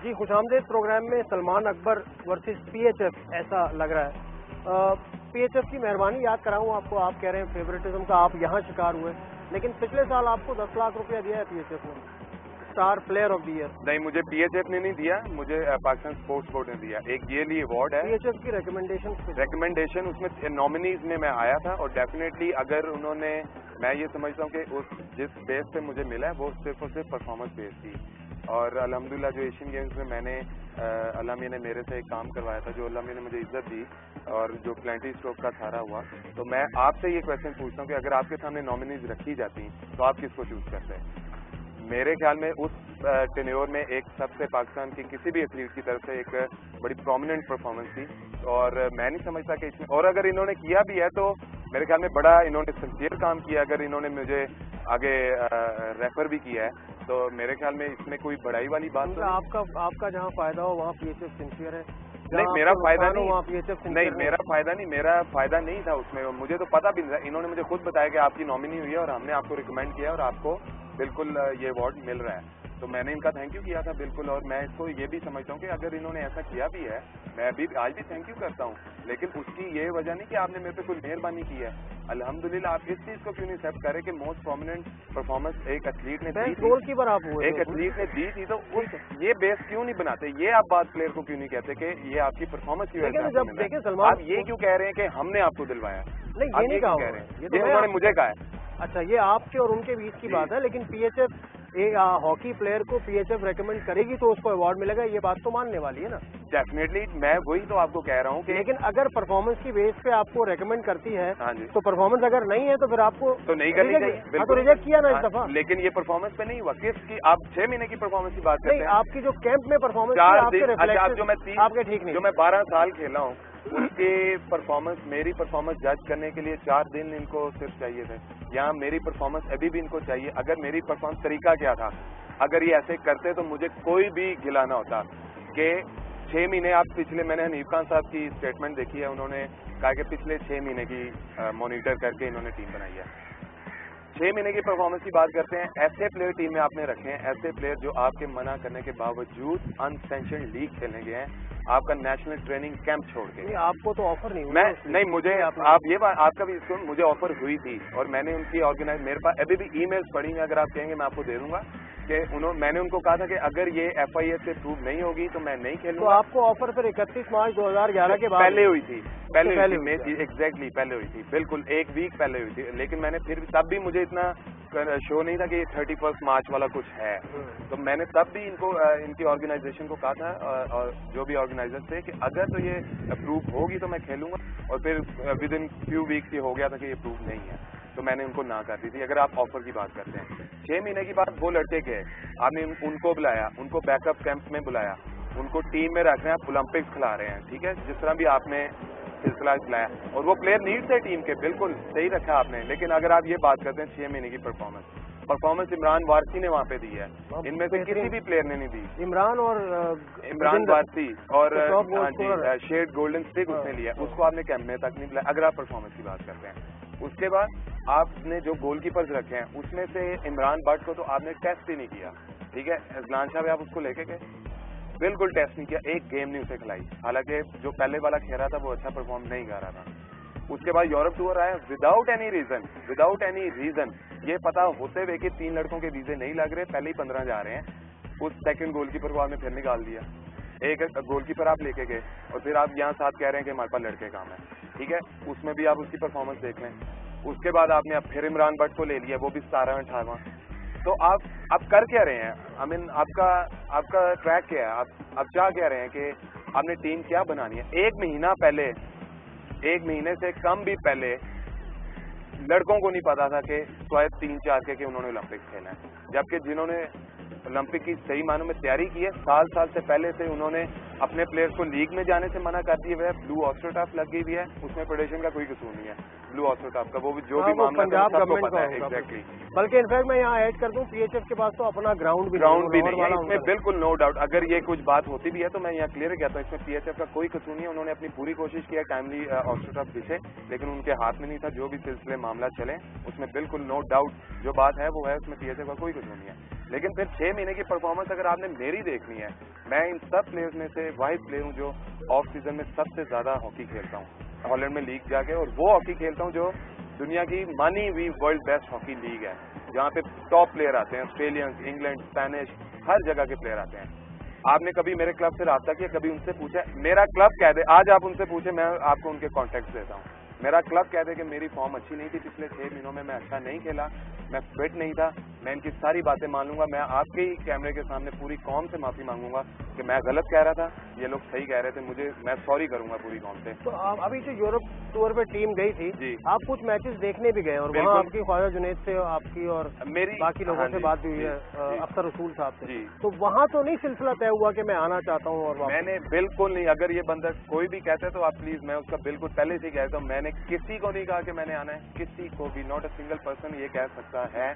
جی خوش آمدید پروگرام میں سلمان اکبر ورسز پی ایچ ایف ایسا لگ رہا ہے. پی ایچ ایف کی مہربانی یاد کراؤں آپ کو, آپ کہہ رہے ہیں فیوریٹزم کا آپ یہاں شکار ہوئے, لیکن پچھلے سال آپ کو 10 لاکھ روپیہ دیا ہے پی ایچ ایف نے star player of the year. نہیں, مجھے پی ایچ ایف نے نہیں دیا, مجھے پاکستان اسپورٹس بورڈ نے دیا. ایک ایئرلی ایوارڈ ہے پی ایچ ایف کی ریکمنڈیشن, اس میں نامنیز میں آیا تھا, اور ڈیفینیٹلی اگر انہوں نے, میں یہ سمجھتا ہوں کہ جس بیس پہ مجھے ملا ہے وہ صرف اور صرف پرفارمنس بیس تھی. اور الحمدللہ جو ایشین گیمز میں میں نے اللہ میاں نے میرے سے ایک کام کروایا تھا, جو اللہ میاں نے مجھے عزت دی, اور جو پلانٹی اسٹروک کا سارا ہوا, تو میں آپ سے یہ کویشچن پوچھتا ہوں کہ اگر آپ کے سامنے نامنیز رکھی جاتی تو آپ کس کو چوز کرتے ہیں؟ میرے خیال میں اس ٹینیور میں ایک سب سے پاکستان کی کسی بھی ایتھلیٹ کی طرف سے ایک بڑی پرومیننٹ پرفارمنس تھی, اور میں نہیں سمجھتا کہ اس میں, اور اگر انہوں نے کیا بھی ہے تو میرے خیال میں بڑا انہوں نے سنسیئر کام کیا. اگر انہوں نے مجھے آگے ریفر بھی کیا ہے تو میرے خیال میں اس میں کوئی بڑائی والی بات نہیں. آپ کا جہاں فائدہ ہو وہاں پی ایچ ایف سنسیئر ہے. نہیں, میرا فائدہ نہیں, وہاں پی ایچ ایف نہیں میرا فائدہ نہیں تھا اس میں. مجھے تو پتا بھی نہیں تھا, انہوں نے مجھے خود بتایا کہ آپ کی نامنی ہوئی ہے اور ہم نے آپ کو ریکمینڈ کیا اور آپ کو بالکل یہ ایوارڈ مل رہا ہے. تو میں نے ان کا تھینک یو کیا تھا بالکل, اور میں اس کو یہ بھی سمجھتا ہوں کہ اگر انہوں نے ایسا کیا بھی ہے, میں ابھی آج بھی تھینک یو کرتا ہوں, لیکن اس کی یہ وجہ نہیں کہ آپ نے میرے پہ کوئی مہربانی کی ہے. الحمدللہ آپ اس چیز کو کیوں نہیں ایکسیپٹ کریں کہ موسٹ پرومیننٹ پرفارمنس ایک ایتھلیٹ نے دی تھی, ایک ایتھلیٹ نے دی تھی, تو یہ بیس کیوں نہیں بناتے؟ یہ آپ بات پلیئر کو کیوں نہیں کہتے کہ یہ آپ کی پرفارمنس کی وجہ سے؟ آپ یہ کیوں کہہ رہے ہیں کہ ہم نے آپ کو دلوایا؟ نہیں, یہ نہیں کہہ رہے ہیں, یہ انہوں نے مجھے کہا ہے. اچھا, یہ آپ کے اور ان کے بیچ کی بات ہے, لیکن P H F hockey player کو پی ایچ ایف ریکمینڈ کرے گی تو اس کو ایوارڈ ملے گا, یہ بات تو ماننے والی ہے نا. ڈیفینیٹلی, میں وہی تو آپ کو کہہ رہا ہوں کہ لیکن اگر پرفارمنس کی بیس پہ آپ کو ریکمینڈ کرتی ہے تو پرفارمنس اگر نہیں ہے تو پھر آپ کو تو نہیں کرنی چاہیے. تو ریجیکٹ کیا نا اس دفعہ. لیکن یہ پرفارمنس پہ نہیں ہوا. کس کی آپ 6 مہینے کی پرفارمنس کی بات کرتے ہیں؟ آپ کی جو کیمپ میں پرفارمنس جو میں 12 سال کھیلا ہوں, اس کی پرفارمنس, میری پرفارمنس جج کرنے کے لیے 4 دن ان کو صرف چاہیے تھے. یہاں میری پرفارمنس ابھی بھی ان کو چاہیے. اگر میری پرفارمنس طریقہ کیا تھا, اگر یہ ایسے کرتے تو مجھے کوئی بھی گلا نہ ہوتا. کہ 6 مہینے آپ پچھلے, میں نے حنیف خان صاحب کی اسٹیٹمنٹ دیکھی ہے, انہوں نے کہا کہ پچھلے 6 مہینے کی مانیٹر کر کے انہوں نے ٹیم بنائی ہے. 6 مہینے کی پرفارمنس کی بات کرتے ہیں. ایسے پلیئر ٹیم میں آپ نے رکھے ہیں, ایسے پلیئر جو آپ کے منع کرنے کے باوجود انسینشن لیگ کھیلنے گئے ہیں, آپ کا نیشنل ٹریننگ کیمپ چھوڑ کے. آپ کو تو آفر نہیں میں نہیں, مجھے آپ یہ بات, آپ کا بھی مجھے آفر ہوئی تھی, اور میں نے ان کی آرگنائز, میرے پاس ابھی بھی ای میلز پڑی ہیں, اگر آپ کہیں گے میں آپ کو دے دوں گا, کہ میں نے ان کو کہا تھا کہ اگر یہ ایف آئی ایس سے پروو نہیں ہوگی تو میں نہیں کھیلوں گا. تو آپ کو آفر پھر 31 مارچ 2011 کے بعد پہلے ہوئی تھی, ایگزیکٹلی پہلے ہوئی تھی, بالکل 1 ویک پہلے ہوئی تھی. لیکن میں نے پھر تب بھی مجھے اتنا شو نہیں تھا کہ 31 مارچ والا کچھ ہے, تو میں نے تب بھی ان کو, ان کی آرگنائزیشن کو کہا تھا, اور جو بھی آرگنائزر تھے, کہ اگر تو یہ اپروو ہوگی تو میں کھیلوں گا. اور پھر ود ان فیو ویکس یہ ہو گیا تھا کہ یہ اپروو نہیں ہے, تو میں نے ان کو نہ کر دی تھی. اگر آپ آفر کی بات کرتے ہیں, 6 مہینے کی بات, وہ لڑکے گئے, آپ نے ان کو بلایا, ان کو بیک اپ کیمپ میں بلایا, ان کو ٹیم میں رکھ رہے ہیں, آپ اولمپکس کھلا رہے ہیں, ٹھیک ہے, جس طرح بھی آپ نے سلسلہ چلایا, اور وہ پلیئر نیڈ تھے ٹیم کے, بالکل صحیح رکھا آپ نے. لیکن اگر آپ یہ بات کرتے ہیں 6 مہینے کی پرفارمنس عمران وارسی نے وہاں پہ دی ہے, ان میں سے کسی بھی پلیئر نے نہیں دی. عمران وارسی اور شیڈ گولڈن اسٹک اس نے لیا, اس کو آپ نے کیمپ میں تک نہیں بلایا. اگر آپ پرفارمنس کی بات کرتے ہیں, اس کے بعد آپ نے جو گول کیپرز رکھے ہیں, اس میں سے عمران بٹ کو تو آپ نے ٹیسٹ ہی نہیں کیا, ٹھیک ہے. اذلان شاہ آپ اس کو لے کے گئے, بالکل ٹیسٹ نہیں کیا, ایک گیم نہیں اسے کھلائی, حالانکہ جو پہلے والا کھیل رہا تھا وہ اچھا پرفارم نہیں کر رہا تھا. اس کے بعد یورپ ٹور آیا وداؤٹ اینی ریزن, یہ پتا ہوتے ہوئے کہ 3 لڑکوں کے ویزے نہیں لگ رہے, پہلے ہی 15 جا رہے ہیں. اس سیکنڈ گول کیپر کو آپ نے پھر نکال دیا, ایک گول کیپر آپ لے کے گئے, اور پھر آپ یہاں ساتھ کہہ رہے ہیں کہ ہمارے پاس لڑکے کام ہے, ٹھیک ہے. اس میں بھی آپ اس کی پرفارمنس دیکھ لیں. اس کے بعد آپ نے اب پھر عمران بٹ کو لے لیا, وہ بھی 17-18. تو آپ کر کیا رہے ہیں؟ آئی مین آپ کا ٹریک کیا ہے؟ آپ چاہ کیا رہے ہیں کہ آپ نے ٹیم کیا بنانی ہے؟ 1 مہینہ پہلے, 1 مہینے سے کم بھی پہلے لڑکوں کو نہیں پتا تھا کہ شاید 3-4 کے انہوں نے اولمپکس کھیلنا ہے, جبکہ جنہوں نے اولمپک کی صحیح معنوں میں تیاری کی ہے, سال سے پہلے سے انہوں نے اپنے پلیئرز کو لیگ میں جانے سے منع کر دیے ہوئے. بلو آسٹروٹرف لگ گئی ہوئی ہے, اس میں فیڈریشن کا کوئی قصور نہیں ہے. بلو آسٹروٹرف کا وہ جو بھی معاملہ پنجاب گورنمنٹ کا ہے, ایگزیکٹلی. بلکہ انفیکٹ میں یہاں ایڈ کر دوں, پی ایچ ایف کے پاس تو اپنا گراؤنڈ بھی نہیں ہے, اس میں بالکل نو ڈاؤٹ. اگر یہ کچھ بات ہوتی بھی ہے تو میں یہاں کلیئر کہتا ہوں, اس میں پی ایچ ایف کا کوئی قصور نہیں ہے. انہوں نے اپنی پوری کوشش کی ہے ٹائملی آسٹروٹرف دکھے, لیکن ان کے ہاتھ میں نہیں تھا. جو بھی سلسلے معاملہ چلے, اس میں بالکل نو ڈاؤٹ جو بات ہے وہ ہے, اس میں پی ایچ ایف کا کوئی قصور نہیں ہے. لیکن پھر 6 مہینے کی پرفارمنس اگر آپ نے میری دیکھنی ہے، میں ان سب پلیئرز میں سے واحد پلیئر ہوں جو آف سیزن میں سب سے زیادہ ہاکی کھیلتا ہوں ہالینڈ میں لیگ جا کے، اور وہ ہاکی کھیلتا ہوں جو دنیا کی مانی ہوئی ورلڈ بیسٹ ہاکی لیگ ہے، جہاں پہ ٹاپ پلیئر آتے ہیں، آسٹریلینز، انگلینڈ، اسپینش، ہر جگہ کے پلیئر آتے ہیں۔ آپ نے کبھی میرے کلب سے رابطہ کیا، کبھی ان سے پوچھا؟ میرا کلب کہہ دے، آج آپ ان سے پوچھیں، میں آپ کو ان کے کانٹیکٹ دیتا ہوں، میرا کلب کہہ دے کہ میری فارم اچھی نہیں تھی پچھلے 6 مہینوں میں اچھا نہیں کھیلا، میں فٹ نہیں تھا، میں ان کی ساری باتیں مان لوں گا، میں آپ کے ہی کیمرے کے سامنے پوری قوم سے معافی مانگوں گا کہ میں غلط کہہ رہا تھا، یہ لوگ صحیح کہہ رہے تھے، میں سوری کروں گا پوری قوم سے۔ تو ابھی جو یورپ ٹور پہ ٹیم گئی تھی جی، آپ کچھ میچز دیکھنے بھی گئے اور وہاں آپ کی خواجہ جنید سے آپ کی اور میری باقی لوگوں سے بات بھی ہوئی ہے، اختر رسول صاحب سے، جی، تو وہاں تو نہیں سلسلہ طے ہوا کہ میں آنا چاہتا ہوں؟ اور میں نے بالکل نہیں، اگر یہ بندہ کوئی بھی کہتا ہے تو آپ پلیز، میں اس کا بالکل پہلے سے کہتا ہوں، میں نے کسی کو نہیں کہا کہ میں نے آنا ہے، کسی کو بھی، ناٹ اے سنگل پرسن یہ کہہ سکتا ہے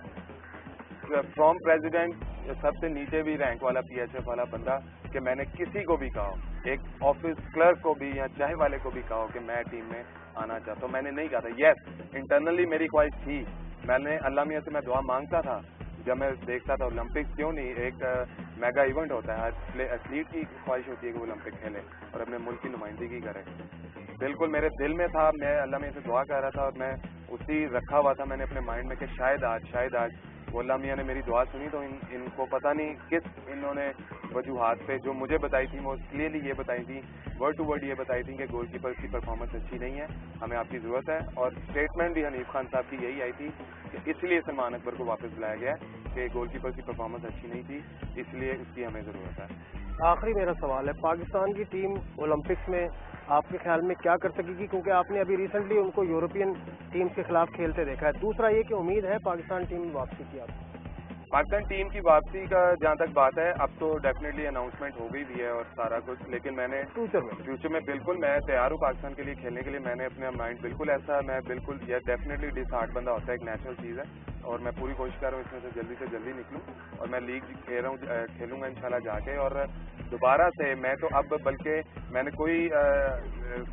فرام پریزیڈنٹ سب سے نیچے بھی رینک والا پی ایچ ایف والا بندہ کہ میں نے کسی کو بھی کہا ہو، ایک آفس کلرک کو بھی یا چائے والے کو بھی کہا ہو کہ میں ٹیم میں آنا چاہتا ہوں، میں نے نہیں کہا تھا۔ یس، انٹرنلی میری خواہش تھی، میں نے اللہ میاں سے میں دعا مانگتا تھا جب میں دیکھتا تھا اولمپکس کیوں نہیں، ایک میگا ایونٹ ہوتا ہے، ہر ایتھلیٹ کی خواہش ہوتی ہے کہ وہ اولمپک کھیلے اور اپنے ملک کی نمائندگی کرے۔ بالکل میرے دل میں تھا، میں اللہ میاں سے دعا کر رہا تھا اور میں اسی رکھا ہوا تھا میں نے اپنے مائنڈ میں کہ شاید آج وہ اللہ میاں نے میری دعا سنی تو ان کو پتہ نہیں کس انہوں نے وجوہات پہ جو مجھے بتائی تھی، وہ کلیئرلی یہ بتائی تھی، ورڈ ٹو ورڈ یہ بتائی تھی کہ گول کیپر کی پرفارمنس اچھی نہیں ہے، ہمیں آپ کی ضرورت ہے، اور اسٹیٹمنٹ بھی حنیف خان صاحب کی یہی آئی تھی کہ اس لیے سلمان اکبر کو واپس بلایا گیا ہے کہ گول کیپر کی پرفارمنس اچھی نہیں تھی، اس لیے اس کی ہمیں ضرورت ہے۔ آخری میرا سوال ہے، پاکستان کی ٹیم اولمپکس میں آپ کے خیال میں کیا کر سکے گی؟ کیونکہ آپ نے ابھی ریسنٹلی ان کو یورپین ٹیمز کے خلاف کھیلتے دیکھا ہے۔ دوسرا یہ کہ امید ہے پاکستان ٹیم میں واپسی کی آپ کو؟ پاکستان ٹیم کی واپسی کا جہاں تک بات ہے، اب تو ڈیفینیٹلی اناؤنسمنٹ ہو گئی بھی ہے اور سارا کچھ، لیکن میں نے فیوچر میں بالکل میں تیار ہوں پاکستان کے لیے کھیلنے کے لیے، میں نے اپنا مائنڈ بالکل ایسا، میں بالکل یہ ڈیفینیٹلی ڈس ہارٹ بندہ ہوتا ہے، ایک نیچرل چیز ہے، اور میں پوری کوشش کر رہا ہوں اس میں سے جلدی نکلوں، اور میں لیگ کھیلوں گا انشاءاللہ جا کے، اور دوبارہ سے میں تو اب بلکہ میں نے کوئی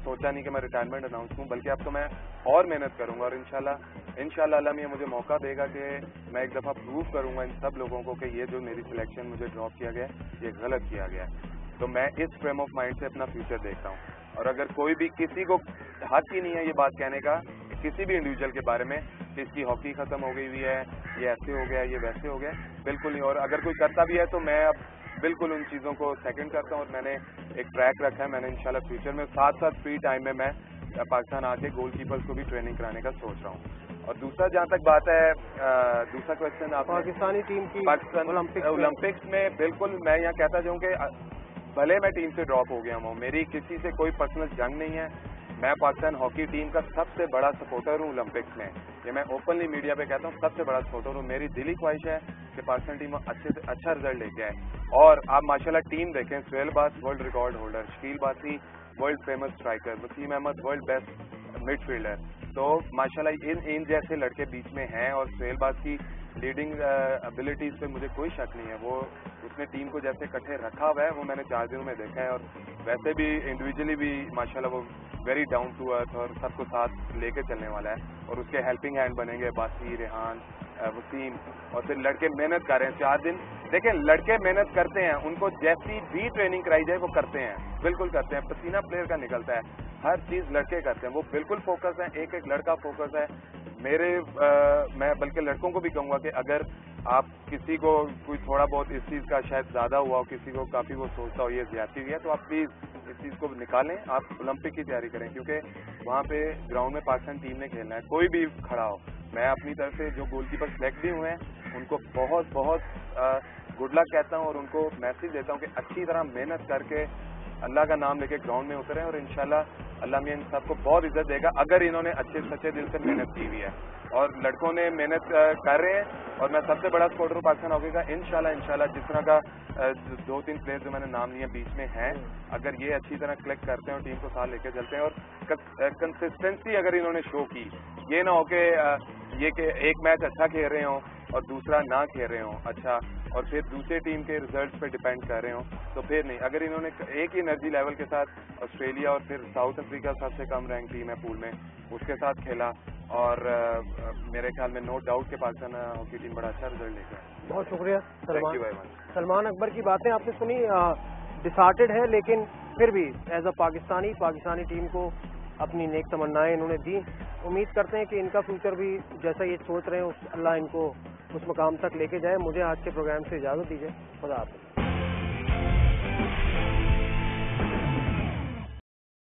سوچا نہیں کہ میں ریٹائرمنٹ اناؤنس کروں، بلکہ اب تو میں اور محنت کروں گا، اور انشاءاللہ اللہ میاں مجھے موقع دے گا کہ میں ایک دفعہ پروو کروں گا ان سب لوگوں کو کہ یہ جو میری سلیکشن مجھے ڈراپ کیا گیا ہے یہ غلط کیا گیا ہے۔ تو میں اس فریم آف مائنڈ سے اپنا فیوچر دیکھتا ہوں، اور اگر کوئی بھی کسی کو حق ہی نہیں ہے یہ بات کہنے کا کسی بھی انڈیویجول کے بارے میں کہ اس کی ہاکی ختم ہو گئی ہوئی ہے، یہ ایسے ہو گیا، یہ ویسے ہو گیا، بالکل نہیں، اور اگر کوئی کرتا بھی ہے تو میں اب بالکل ان چیزوں کو سیکنڈ کرتا ہوں، اور میں نے ایک ٹریک رکھا ہے، میں نے انشاءاللہ فیوچر میں ساتھ فری ٹائم میں پاکستان آ کے گول کیپرز کو بھی ٹریننگ کرانے کا سوچ رہا ہوں۔ اور دوسرا جہاں تک بات ہے، دوسرا کوشچن آپ پاکستانی ٹیم کی اولمپکس میں، بالکل میں یہاں کہتا جاؤں کہ بھلے میں ٹیم سے ڈراپ ہو گیا ہوں، میری کسی سے کوئی پرسنل جنگ نہیں ہے، میں پاکستان ہاکی ٹیم کا سب سے بڑا سپورٹر ہوں اولمپکس میں، یہ میں اوپنلی میڈیا پہ کہتا ہوں، سب سے بڑا سپورٹر ہوں، میری دلی خواہش ہے کہ پاکستان ٹیم اچھے سے اچھا رزلٹ لے کے آئے، اور آپ ماشاءاللہ ٹیم دیکھیں، سہیل باز world record holder, Shakeel Basi world famous striker, Waseem Ahmed world best midfielder, تو ماشاءاللہ ان جیسے لڑکے بیچ میں ہیں، اور سہیل باز کی لیڈنگ ابیلٹیز پہ مجھے کوئی شک نہیں ہے، وہ اس نے ٹیم کو جیسے اکٹھے رکھا ہوا ہے وہ میں نے 4 دنوں میں دیکھا ہے، اور ویسے بھی انڈیویجلی بھی ماشاءاللہ وہ ویری ڈاؤن ٹو ارتھ اور سب کو ساتھ لے کے چلنے والا ہے، اور اس کے ہیلپنگ ہینڈ بنیں گے باسی، ریحان، وسیم، اور پھر لڑکے محنت کر رہے ہیں 4 دن، دیکھیں لڑکے محنت کرتے ہیں، ان کو جیسی بھی ٹریننگ کرائی جائے وہ کرتے ہیں، بالکل کرتے ہیں، پسینہ پلیئر کا نکلتا ہے، ہر چیز لڑکے کرتے ہیں، وہ بالکل فوکس ہے، ایک لڑکا فوکس ہے، میں بلکہ لڑکوں کو بھی کہوں گا کہ اگر آپ کسی کو کوئی تھوڑا بہت اس چیز کا شاید زیادہ ہوا ہو، کسی کو کافی وہ سوچتا ہو یہ زیادتی ہوئی ہے، تو آپ پلیز اس چیز کو نکالیں، آپ اولمپک کی تیاری کریں، کیونکہ وہاں پہ گراؤنڈ میں پاکستان ٹیم نے کھیلنا ہے، کوئی بھی کھڑا ہو، میں اپنی طرف سے جو گول کیپر سلیکٹ بھی ہوئے ہیں ان کو بہت گڈ لک کہتا ہوں، اور ان کو میسج دیتا ہوں کہ اچھی طرح محنت کر کے اللہ کا نام لے کے گراؤنڈ میں اتریں، اور انشاءاللہ اللہ میاں ان سب کو بہت عزت دے گا اگر انہوں نے اچھے سچے دل سے محنت کی ہوئی ہے، اور لڑکوں نے محنت کر رہے ہیں، اور میں سب سے بڑا سپورٹر ہوں پاکستان ہاکی کا، انشاءاللہ جس طرح کا 2-3 پلیئر جو میں نے نام لیے بیچ میں ہیں، اگر یہ اچھی طرح کلیکٹ کرتے ہیں اور ٹیم کو ساتھ لے کے چلتے ہیں، اور کنسسٹنسی اگر انہوں نے شو کی، یہ نہ ہو کہ ایک میچ اچھا کھیل رہے ہوں اور دوسرا نہ کھیل رہے ہوں اچھا، اور پھر دوسرے ٹیم کے ریزلٹس پہ ڈیپینڈ کر رہے ہوں تو پھر نہیں. اگر انہوں نے ایک ہی انرجی لیول کے ساتھ آسٹریلیا اور پھر ساؤتھ افریقہ سب سے کم رینک ٹیم ہے پول میں, اس کے ساتھ کھیلا, اور میرے خیال میں نو ڈاؤٹ کہ پاکستان ہاکی ٹیم بڑا اچھا ریزلٹ لے گا. بہت شکریہ thank you very much. Salman Akbar کی باتیں آپ نے سنی, ڈسہارٹیڈ ہے لیکن پھر بھی ایز اے پاکستانی ٹیم کو اپنی نیک تمنائیں انہوں نے دی. امید کرتے ہیں کہ ان کا فیوچر بھی جیسا یہ سوچ رہے ہیں اللہ ان کو اس مقام تک لے کے جائے. مجھے آج کے پروگرام سے اجازت دیجیے. خدا حافظ.